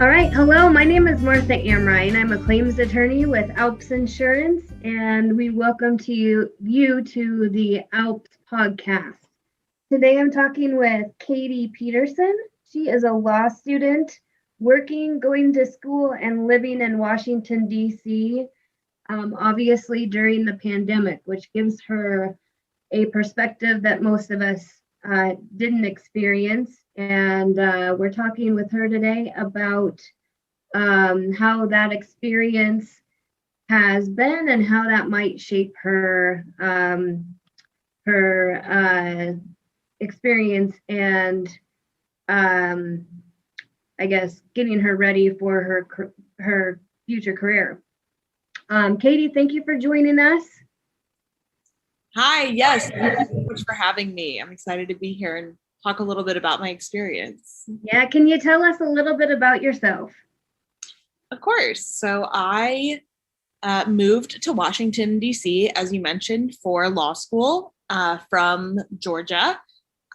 All right. Hello, my name is Martha Amrine. I'm a claims attorney with ALPS Insurance, and we welcome you to the ALPS podcast. Today I'm talking with Katie Peterson. She is a law student going to school and living in Washington, D.C., obviously during the pandemic, which gives her a perspective that most of us didn't experience. And we're talking with her today about how that experience has been and how that might shape her experience and I guess getting her ready for her future career. Katie, thank you for joining us. Hi, yes, thank you so much for having me. I'm excited to be here and talk a little bit about my experience. Yeah, can you tell us a little bit about yourself? Of course. So I moved to Washington, D.C., as you mentioned, for law school from Georgia.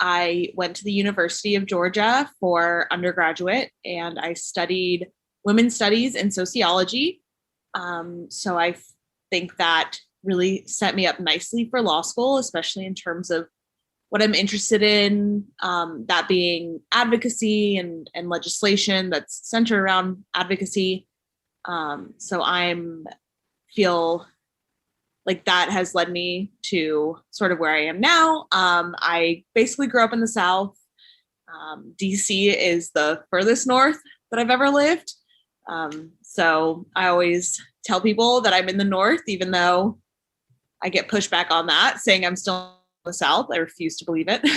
I went to the University of Georgia for undergraduate, and I studied women's studies and sociology. So I think that really set me up nicely for law school, especially in terms of what I'm interested in, that being advocacy and legislation that's centered around advocacy. So feel like that has led me to sort of where I am now. I basically grew up in the South. DC is the furthest north that I've ever lived. So I always tell people that I'm in the North, even though I get pushback on that, saying I'm still in the South. I refuse to believe it.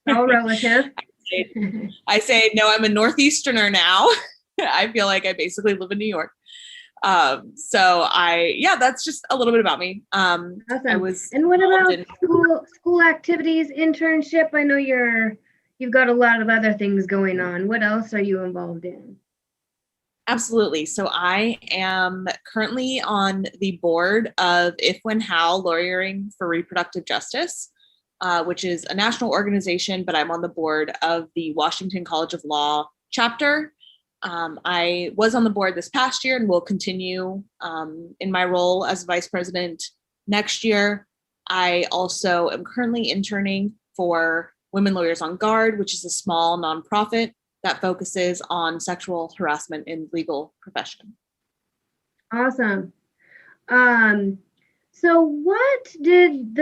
All relative. I say, no, I'm a Northeasterner now. I feel like I basically live in New York. That's just a little bit about me. Awesome. And what about school activities, internship? I know you've got a lot of other things going on. What else are you involved in? Absolutely. So I am currently on the board of If, When, How Lawyering for Reproductive Justice, which is a national organization, but I'm on the board of the Washington College of Law chapter. I was on the board this past year and will continue in my role as vice president next year. I also am currently interning for Women Lawyers on Guard, which is a small nonprofit that focuses on sexual harassment in legal profession. Awesome. So what did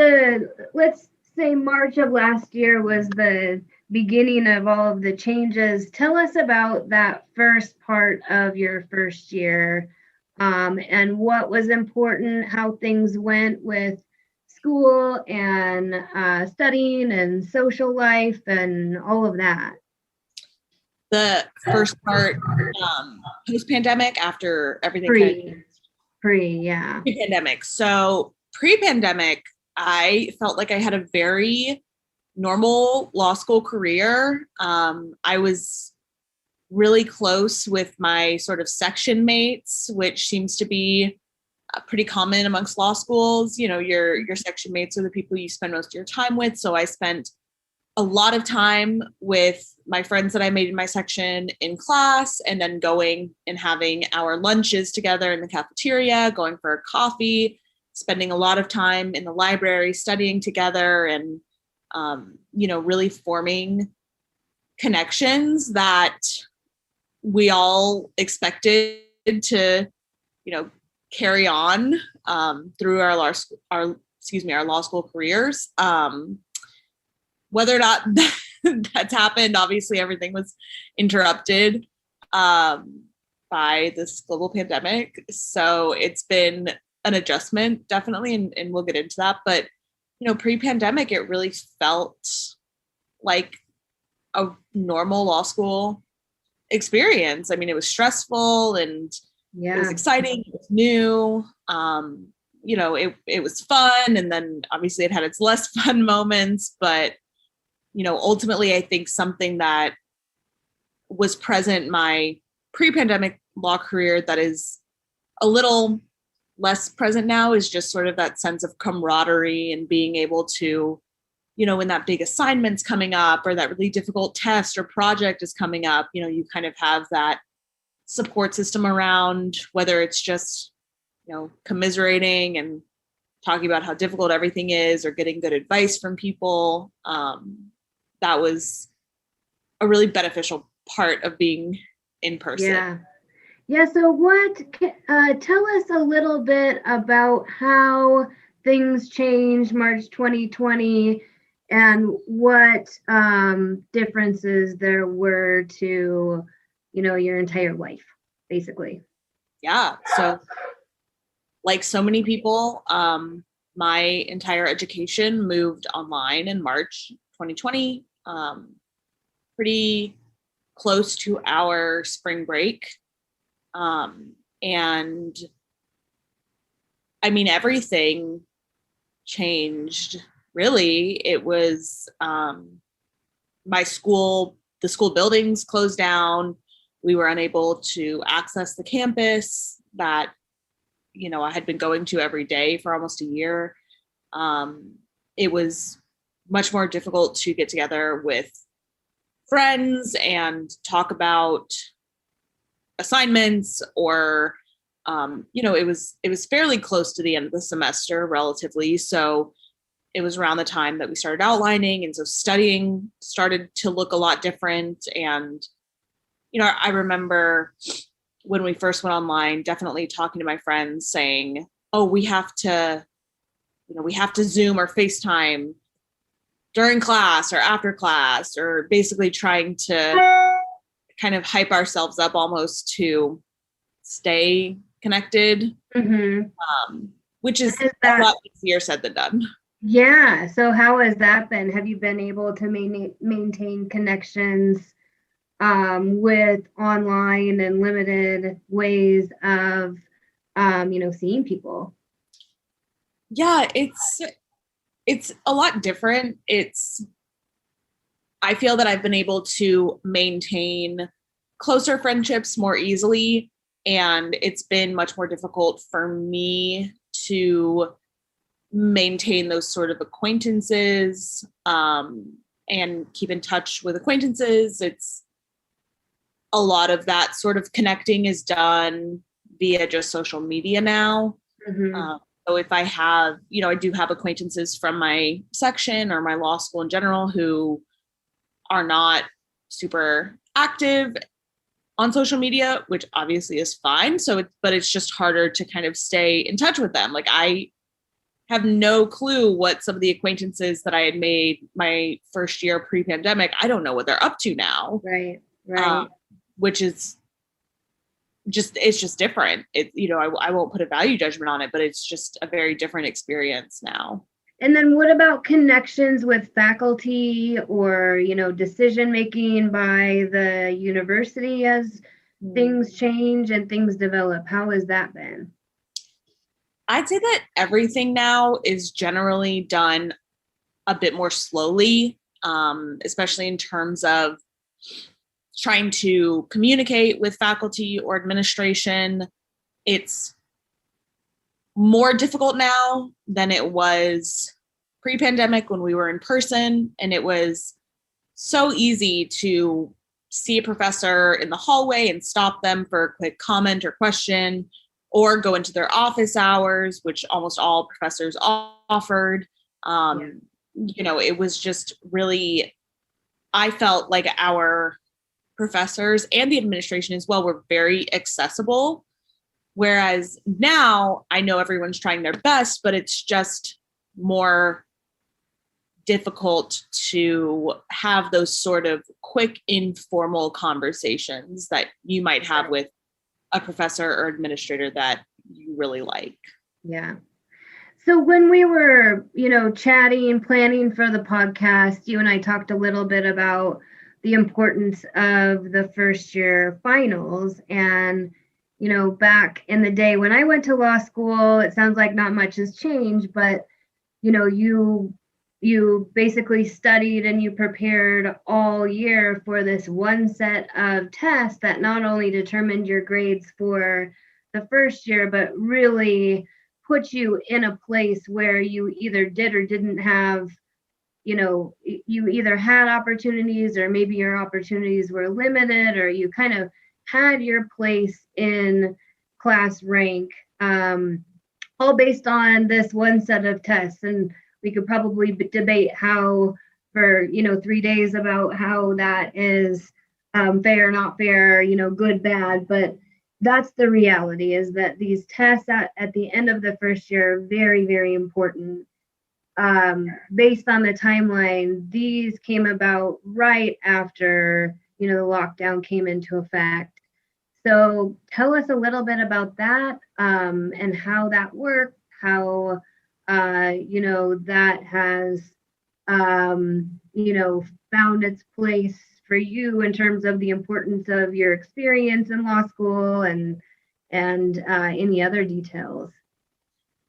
let's say March of last year was the beginning of all of the changes. Tell us about that first part of your first year, and what was important, how things went with school and studying and social life and all of that. The first part, post-pandemic, after everything. Pre-pandemic. So pre-pandemic, I felt like I had a very normal law school career. I was really close with my sort of section mates, which seems to be pretty common amongst law schools. You know, your section mates are the people you spend most of your time with. So I spent a lot of time with my friends that I made in my section in class, and then going and having our lunches together in the cafeteria, going for a coffee, spending a lot of time in the library studying together, and really forming connections that we all expected to, carry on through our law school careers. Whether or not that's happened, obviously everything was interrupted by this global pandemic. So it's been an adjustment, definitely, and we'll get into that. But pre-pandemic, it really felt like a normal law school experience. I mean, it was stressful and it was exciting, it was new. It was fun. And then obviously it had its less fun moments, but ultimately I think something that was present in my pre-pandemic law career that is a little less present now is just sort of that sense of camaraderie and being able to, when that big assignment's coming up or that really difficult test or project is coming up, you kind of have that support system around, whether it's just, commiserating and talking about how difficult everything is or getting good advice from people. That was a really beneficial part of being in person. Yeah. Yeah. So tell us a little bit about how things changed March 2020 and what differences there were to, your entire life, basically. Yeah. So like so many people, my entire education moved online in March 2020, pretty close to our spring break. And I mean, everything changed. Really, it was the school buildings closed down. We were unable to access the campus that, I had been going to every day for almost a year. It was much more difficult to get together with friends and talk about assignments or, it was fairly close to the end of the semester relatively. So it was around the time that we started outlining. And so studying started to look a lot different. And, I remember when we first went online, definitely talking to my friends saying, oh, we have to Zoom or FaceTime during class or after class, or basically trying to kind of hype ourselves up almost to stay connected, which is a lot easier said than done. Yeah. So how has that been? Have you been able to maintain connections with online and limited ways of, seeing people? Yeah, it's a lot different. I feel that I've been able to maintain closer friendships more easily, and it's been much more difficult for me to maintain those sort of acquaintances and keep in touch with acquaintances. It's a lot of that sort of connecting is done via just social media now. So if I have, I do have acquaintances from my section or my law school in general who are not super active on social media, which obviously is fine. But it's just harder to kind of stay in touch with them. Like I have no clue what some of the acquaintances that I had made my first year pre-pandemic, I don't know what they're up to now. Right. Which is it's just different. I won't put a value judgment on it, but it's just a very different experience now. And then what about connections with faculty or, decision making by the university as things change and things develop? How has that been? I'd say that everything now is generally done a bit more slowly, especially in terms of trying to communicate with faculty or administration. It's more difficult now than it was pre-pandemic when we were in person, and it was so easy to see a professor in the hallway and stop them for a quick comment or question, or go into their office hours, which almost all professors offered. It was just really, I felt like our professors and the administration as well were very accessible. Whereas now I know everyone's trying their best, but it's just more difficult to have those sort of quick, informal conversations that you might have with a professor or administrator that you really like. Yeah. So when we were, chatting and planning for the podcast, you and I talked a little bit about the importance of the first year finals. And, back in the day when I went to law school, it sounds like not much has changed, but, you basically studied and you prepared all year for this one set of tests that not only determined your grades for the first year, but really put you in a place where you either did or didn't have, you either had opportunities or maybe your opportunities were limited, or you kind of had your place in class rank, all based on this one set of tests. And we could probably debate how for 3 days about how that is fair, not fair, good, bad. But that's the reality, is that these tests at the end of the first year are very, very important. Based on the timeline, these came about right after the lockdown came into effect. So tell us a little bit about that, and how that worked, how that has found its place for you in terms of the importance of your experience in law school, and any other details.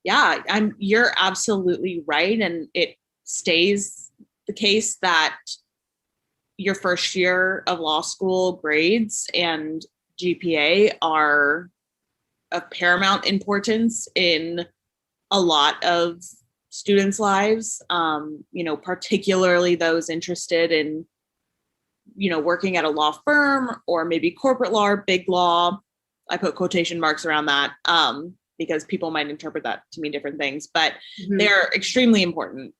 Yeah, you're absolutely right. And it stays the case that your first year of law school grades and GPA are of paramount importance in a lot of students' lives, particularly those interested in, working at a law firm or maybe corporate law or big law. I put quotation marks around that because people might interpret that to mean different things, but they're extremely important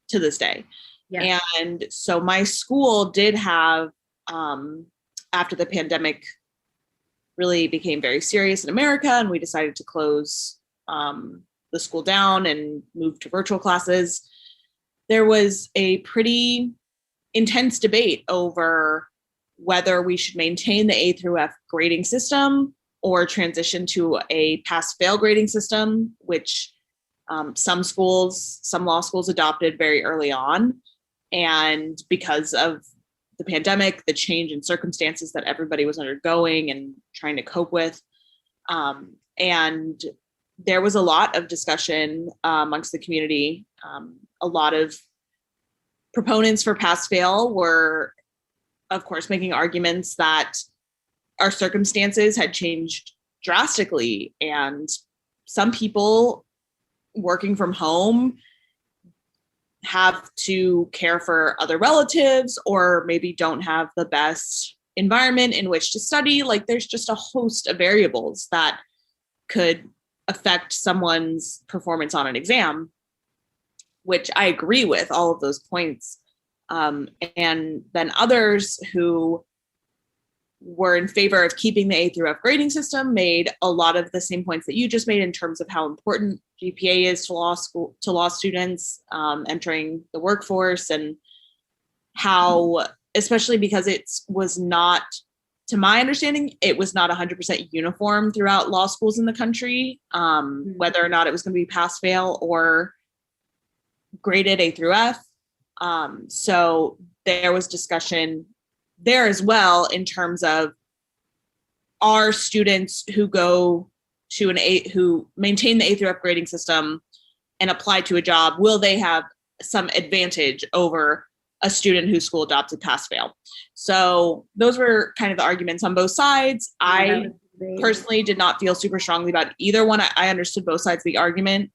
to this day. Yeah. And so my school did have, after the pandemic really became very serious in America, and we decided to close the school down and move to virtual classes, there was a pretty intense debate over whether we should maintain the A through F grading system or transition to a pass-fail grading system, which some law schools adopted very early on. And because of the pandemic, the change in circumstances that everybody was undergoing and trying to cope with, and there was a lot of discussion amongst the community. A lot of proponents for pass-fail were, of course, making arguments that our circumstances had changed drastically, and some people working from home have to care for other relatives, or maybe don't have the best environment in which to study. Like, there's just a host of variables that could affect someone's performance on an exam, which I agree with all of those points. And then others who were in favor of keeping the A through F grading system made a lot of the same points that you just made in terms of how important GPA is to law students entering the workforce, and how, especially because it was not, to my understanding, it was not 100% uniform throughout law schools in the country, whether or not it was going to be pass-fail or graded A through F. So there was discussion there as well in terms of, are students who go to who maintain the A through F grading system and apply to a job, will they have some advantage over a student whose school adopted pass-fail? So those were kind of the arguments on both sides. I personally did not feel super strongly about either one. I understood both sides of the argument.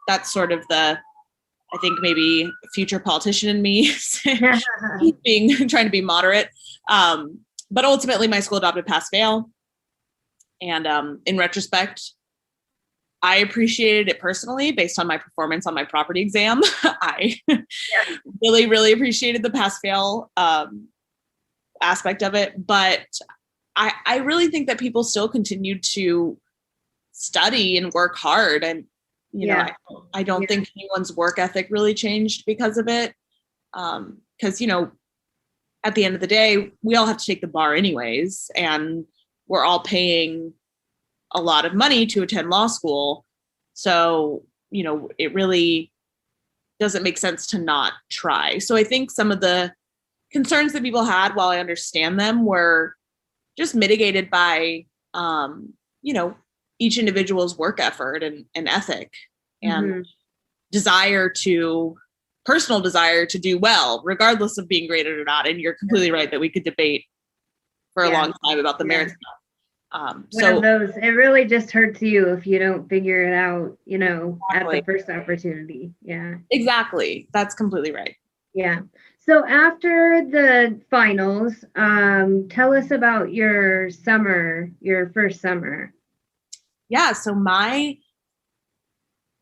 That's sort of I think maybe future politician in me trying to be moderate. But ultimately my school adopted pass-fail. And in retrospect, I appreciated it personally based on my performance on my property exam. I really, really appreciated the pass-fail aspect of it. But I really think that people still continued to study and work hard. And, I don't think anyone's work ethic really changed because of it. Because, at the end of the day, we all have to take the bar anyways. And we're all paying a lot of money to attend law school. So, it really doesn't make sense to not try. So I think some of the concerns that people had, while I understand them, were just mitigated by, each individual's work effort and ethic and personal desire to do well, regardless of being graded or not. And you're completely right that we could debate for a long time about the merits of One of those, it really just hurts you if you don't figure it out, at the first opportunity. Yeah. Exactly. That's completely right. Yeah. So after the finals, tell us about your summer, your first summer. Yeah, so my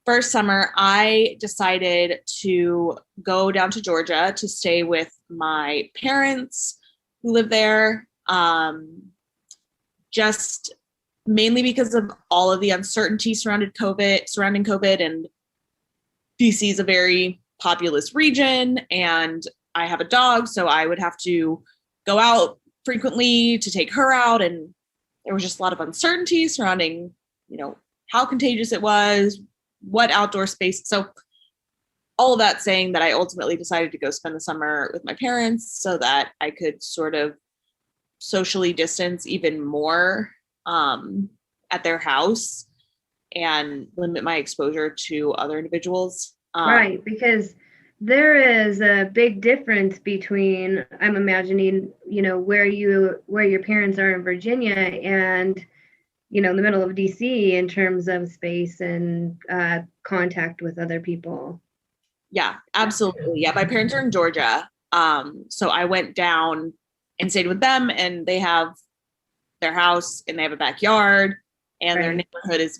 first summer, I decided to go down to Georgia to stay with my parents who live there. Just mainly because of all of the uncertainty surrounding COVID, and DC is a very populous region, and I have a dog, so I would have to go out frequently to take her out, and there was just a lot of uncertainty surrounding, how contagious it was, what outdoor space. So all of that saying that I ultimately decided to go spend the summer with my parents so that I could sort of socially distance even more at their house and limit my exposure to other individuals. Right, because there is a big difference between, I'm imagining, where your parents are in Virginia and, in the middle of DC in terms of space and contact with other people. Yeah, absolutely. Yeah, my parents are in Georgia. So I went down and stayed with them, and they have their house and they have a backyard, and their neighborhood is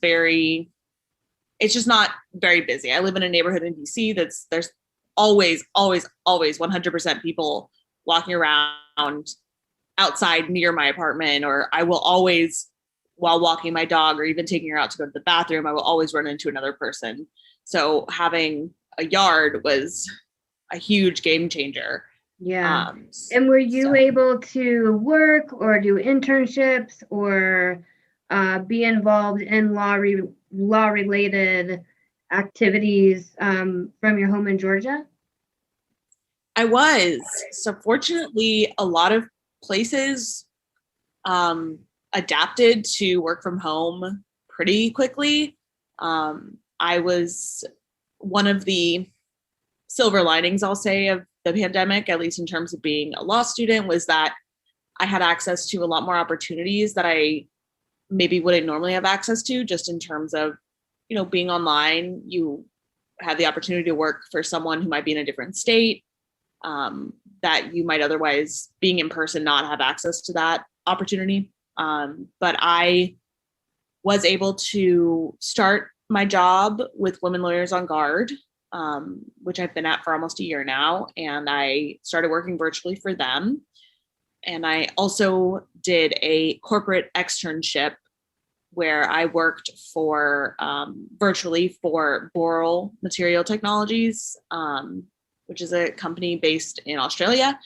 it's just not very busy. I live in a neighborhood in DC there's always 100% people walking around outside near my apartment, or I will always, while walking my dog or even taking her out to go to the bathroom, I will always run into another person. So having a yard was a huge game changer. Yeah. And were you able to work or do internships or be involved in law related activities from your home in Georgia? I was. So fortunately, a lot of places adapted to work from home pretty quickly. I was one of the silver linings, I'll say, of the pandemic, at least in terms of being a law student, was that I had access to a lot more opportunities that I maybe wouldn't normally have access to, just in terms of, being online. You have the opportunity to work for someone who might be in a different state, that you might otherwise, being in person, not have access to that opportunity. But I was able to start my job with Women Lawyers on Guard, which I've been at for almost a year now. And I started working virtually for them. And I also did a corporate externship where I worked for virtually for Boral Material Technologies, which is a company based in Australia.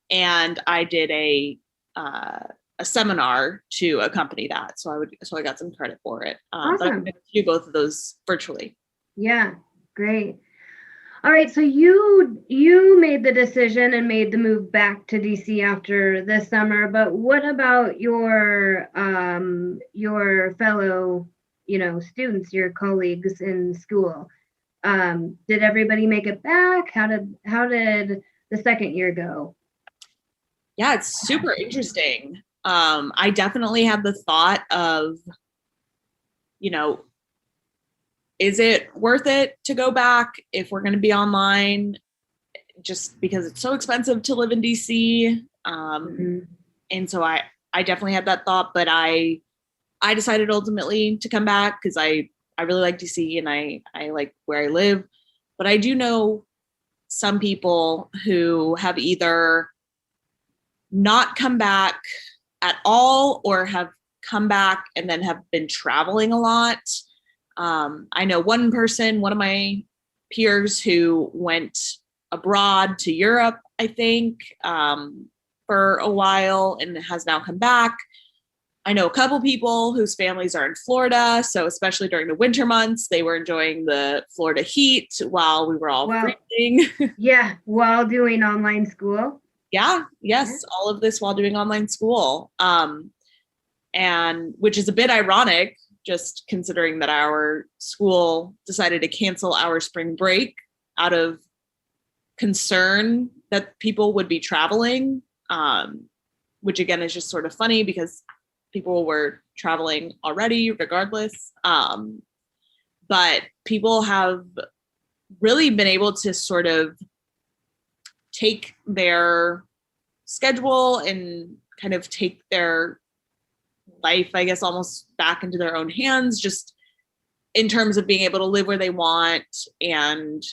And I did a seminar to accompany that. So I got some credit for it. Awesome. But I'm going to do both of those virtually. Yeah, great. All right, so you made the decision and made the move back to DC after this summer, but what about your fellow, students, your colleagues in school? Did everybody make it back? How did the second year go? Yeah, it's super interesting. I definitely had the thought of, is it worth it to go back if we're going to be online, just because it's so expensive to live in DC? And so I definitely had that thought, but I decided ultimately to come back because I really like DC and I like where I live. But I do know some people who have either not come back at all or have come back and then have been traveling a lot. I know one of my peers who went abroad to Europe, I think, for a while and has now come back. I know a couple people whose families are in Florida. So especially during the winter months, they were enjoying the Florida heat while we were all freezing. Yeah, while doing online school. Yeah, yes, all of this while doing online school. And which is a bit ironic, just considering that our school decided to cancel our spring break out of concern that people would be traveling, which again is just sort of funny because people were traveling already regardless. But people have really been able to sort of take their schedule and kind of take their life, I guess, almost back into their own hands, just in terms of being able to live where they want and,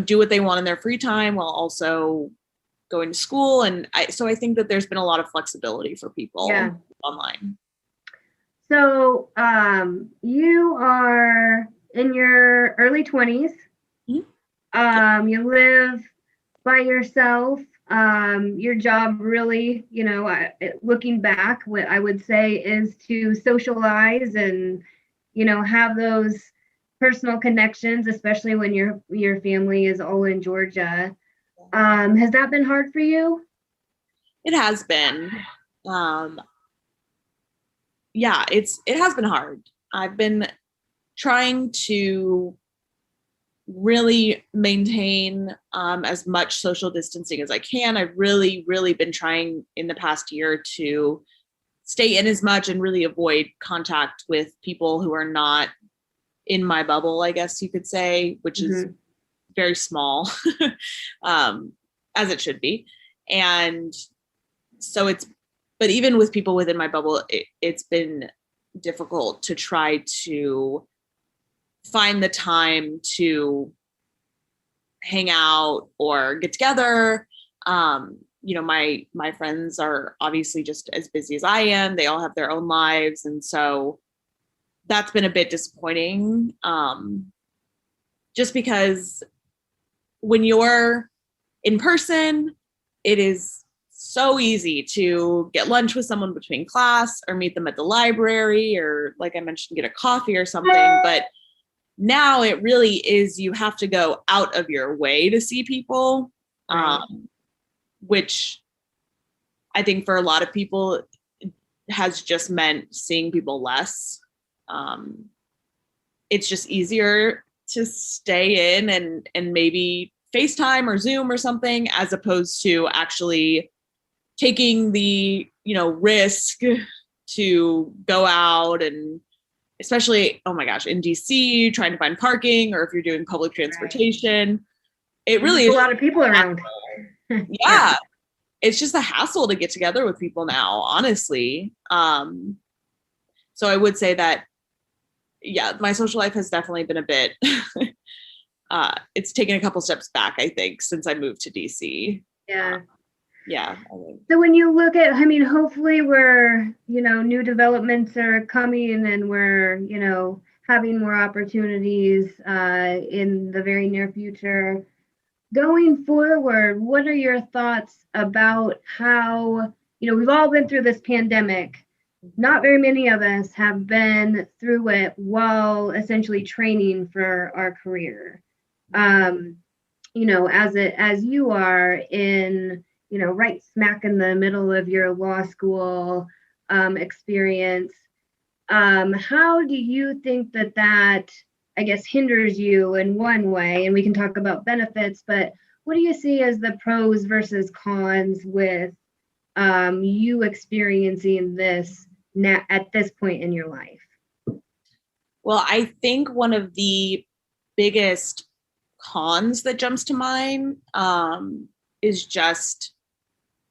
do what they want in their free time while also going to school. And so I think that there's been a lot of flexibility for people online. So you are in your early 20s. Mm-hmm. You live by yourself. Your job really, looking back, what I would say is to socialize and, have those personal connections, especially when your family is all in Georgia. Has that been hard for you? It has been. It has been hard. I've been trying to really maintain as much social distancing as I can. I've really, really been trying in the past year to stay in as much and really avoid contact with people who are not in my bubble, I guess you could say, which is very small, as it should be. And so but even with people within my bubble, it's been difficult to try to find the time to hang out or get together. My friends are obviously just as busy as I am. They all have their own lives. And so that's been a bit disappointing. Just because when you're in person, it is so easy to get lunch with someone between class or meet them at the library or, like I mentioned, get a coffee or something. But now it really is, you have to go out of your way to see people, which I think for a lot of people has just meant seeing people less. It's just easier to stay in and maybe FaceTime or Zoom or something, as opposed to actually taking the, risk to go out, and especially, oh my gosh, in DC, trying to find parking, or if you're doing public transportation, it really is a lot of people around. Yeah. It's just a hassle to get together with people now, honestly. So I would say that, my social life has definitely been a bit, it's taken a couple steps back, I think, since I moved to DC. Yeah. Yeah. So when you look at, hopefully we're, new developments are coming and we're, having more opportunities in the very near future. Going forward, what are your thoughts about how, we've all been through this pandemic. Not very many of us have been through it while essentially training for our career. As you are in, right smack in the middle of your law school experience, how do you think that I guess hinders you in one way? And we can talk about benefits, but what do you see as the pros versus cons with you experiencing this now at this point in your life? Well, I think one of the biggest cons that jumps to mind is just,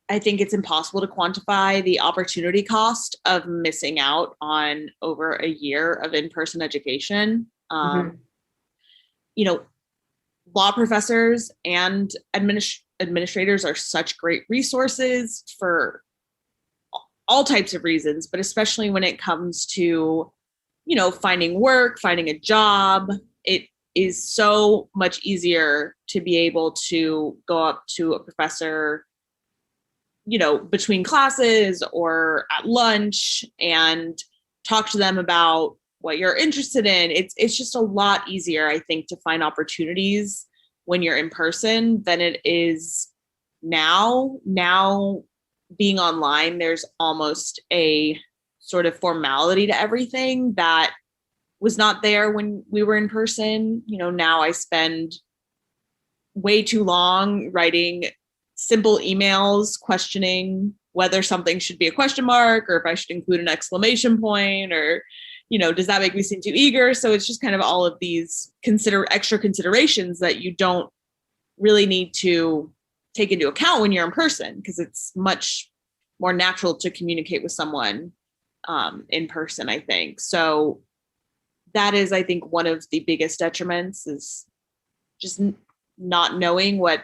I think it's impossible to quantify the opportunity cost of missing out on over a year of in-person education. Law professors and administrators are such great resources for all types of reasons, but especially when it comes to, finding work, finding a job. It is so much easier to be able to go up to a professor, between classes or at lunch and talk to them about what you're interested in. It's just a lot easier, I think, to find opportunities when you're in person than it is now. Now, being online, there's almost a sort of formality to everything that was not there when we were in person. Now I spend way too long writing simple emails questioning whether something should be a question mark or if I should include an exclamation point, or, does that make me seem too eager? So it's just kind of all of these extra considerations that you don't really need to take into account when you're in person, because it's much more natural to communicate with someone in person, I think. So that is, I think, one of the biggest detriments is just not knowing what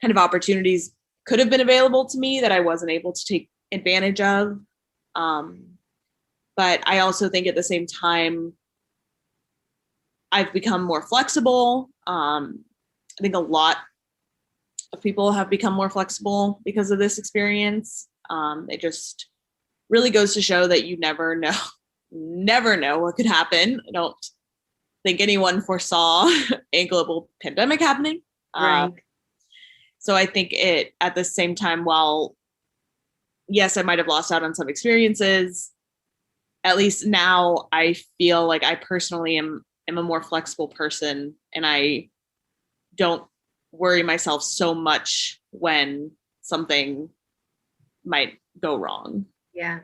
kind of opportunities could have been available to me that I wasn't able to take advantage of. But I also think at the same time, I've become more flexible. I think a lot of people have become more flexible because of this experience. It just really goes to show that you never know what could happen. I don't think anyone foresaw a global pandemic happening. Right. So I think it, at the same time, while yes, I might have lost out on some experiences, at least now I feel like I personally am a more flexible person, and I don't worry myself so much when something might go wrong. Yeah.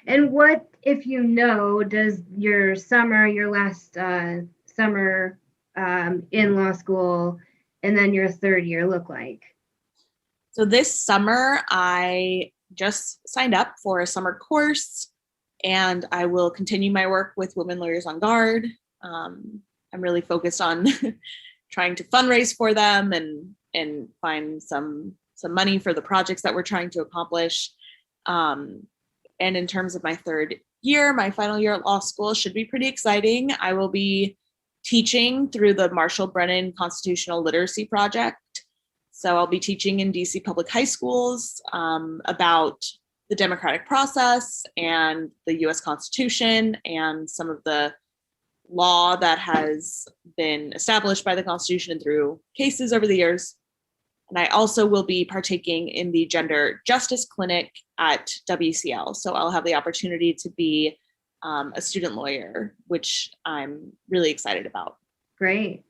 And what, if you know, does your last summer in law school, and then your third year look like? So this summer, I just signed up for a summer course, and I will continue my work with Women Lawyers on Guard. I'm really focused on trying to fundraise for them and find some money for the projects that we're trying to accomplish. And in terms of my third year, my final year at law school should be pretty exciting. I will be teaching through the Marshall Brennan Constitutional Literacy Project. So I'll be teaching in DC public high schools about the democratic process and the US Constitution and some of the law that has been established by the Constitution and through cases over the years. And I also will be partaking in the Gender Justice Clinic at WCL. So I'll have the opportunity to be a student lawyer, which I'm really excited about. Great.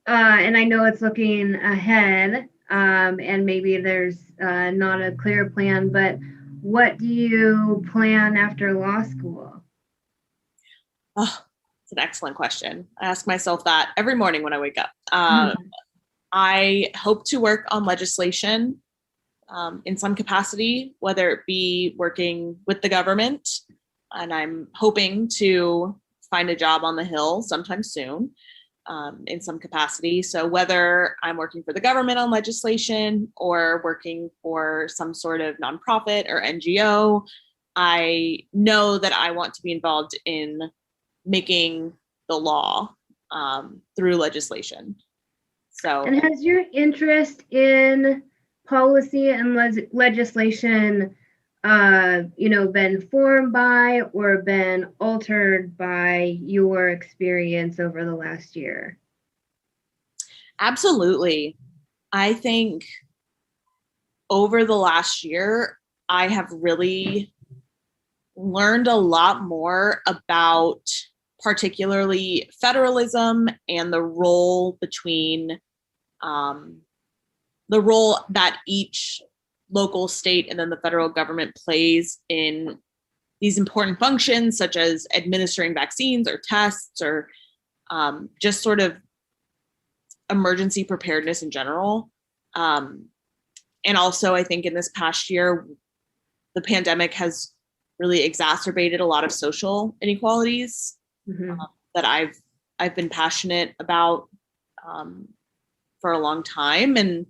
And I know it's looking ahead, and maybe there's not a clear plan, but what do you plan after law school? Oh, it's an excellent question. I ask myself that every morning when I wake up. I hope to work on legislation in some capacity, whether it be working with the government, and I'm hoping to find a job on the Hill sometime soon in some capacity. So whether I'm working for the government on legislation or working for some sort of nonprofit or NGO, I know that I want to be involved in making the law through legislation. So, and has your interest in policy and legislation, been formed by or been altered by your experience over the last year? Absolutely. I think over the last year, I have really learned a lot more about particularly federalism and the role between the role that each local, state, and then the federal government plays in these important functions, such as administering vaccines or tests or just sort of emergency preparedness in general. And also, I think in this past year, the pandemic has really exacerbated a lot of social inequalities that I've been passionate about for a long time. And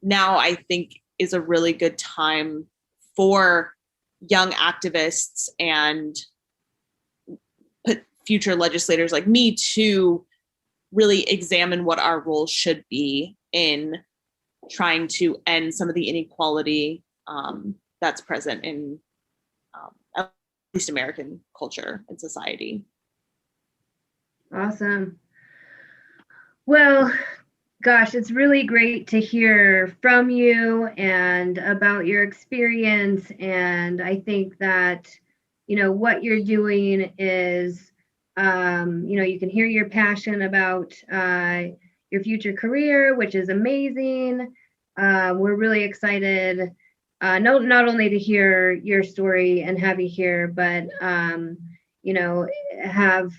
now I think is a really good time for young activists and future legislators like me to really examine what our role should be in trying to end some of the inequality that's present in at least American culture and society. Awesome. Well, gosh, it's really great to hear from you and about your experience. And I think that, what you're doing is, you can hear your passion about your future career, which is amazing. We're really excited, not only to hear your story and have you here, but, have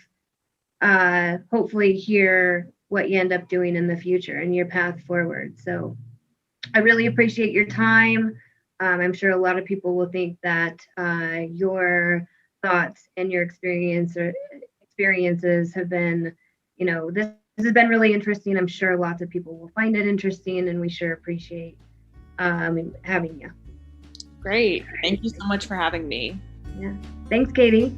hopefully hear what you end up doing in the future and your path forward. So I really appreciate your time. I'm sure a lot of people will think that your thoughts and your experiences have been, this has been really interesting. I'm sure lots of people will find it interesting, and we sure appreciate having you. Great. Thank you so much for having me. Yeah. Thanks, Katie.